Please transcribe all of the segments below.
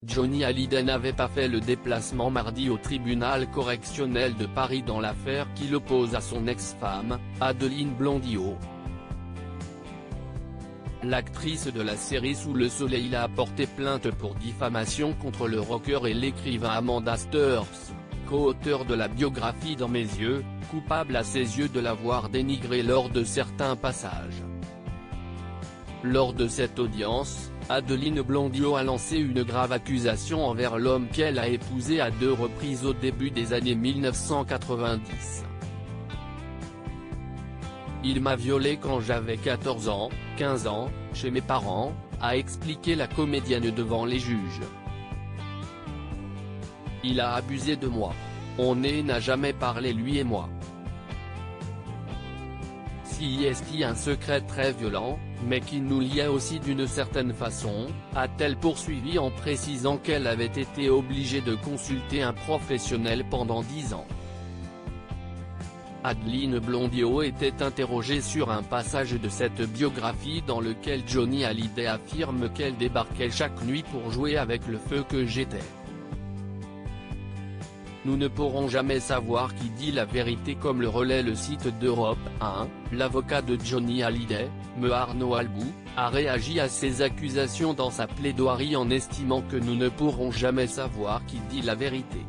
Johnny Hallyday n'avait pas fait le déplacement mardi au tribunal correctionnel de Paris dans l'affaire qui l'oppose à son ex-femme, Adeline Blondiau. L'actrice de la série Sous le soleil a porté plainte pour diffamation contre le rocker et l'écrivain Amanda Steurs, co-auteur de la biographie Dans mes yeux, coupable à ses yeux de l'avoir dénigré lors de certains passages. Lors de cette audience, Adeline Blondiau a lancé une grave accusation envers l'homme qu'elle a épousé à 2 reprises au début des années 1990. Il m'a violée quand j'avais 14 ans, 15 ans, chez mes parents, a expliqué la comédienne devant les juges. Il a abusé de moi. On n'a jamais parlé lui et moi. Si est un secret très violent, mais qui nous liait aussi d'une certaine façon, a-t-elle poursuivi en précisant qu'elle avait été obligée de consulter un professionnel pendant 10 ans. Adeline Blondiau était interrogée sur un passage de cette biographie dans lequel Johnny Hallyday affirme qu'elle débarquait chaque nuit pour jouer avec le feu que j'étais. Nous ne pourrons jamais savoir qui dit la vérité, comme le relaie le site d'Europe 1, l'avocat de Johnny Hallyday, Me Arnaud Albou, a réagi à ces accusations dans sa plaidoirie en estimant que nous ne pourrons jamais savoir qui dit la vérité.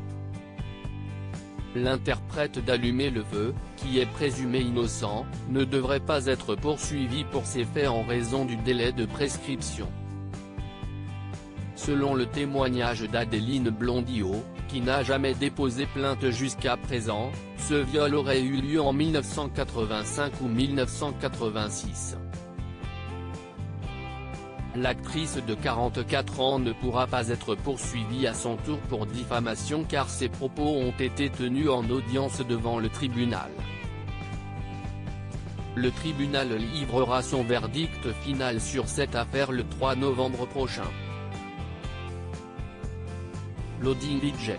L'interprète d'Allumer le feu, qui est présumé innocent, ne devrait pas être poursuivi pour ces faits en raison du délai de prescription. Selon le témoignage d'Adeline Blondiau, qui n'a jamais déposé plainte jusqu'à présent, ce viol aurait eu lieu en 1985 ou 1986. L'actrice de 44 ans ne pourra pas être poursuivie à son tour pour diffamation car ses propos ont été tenus en audience devant le tribunal. Le tribunal livrera son verdict final sur cette affaire le 3 novembre prochain. Loading DJ.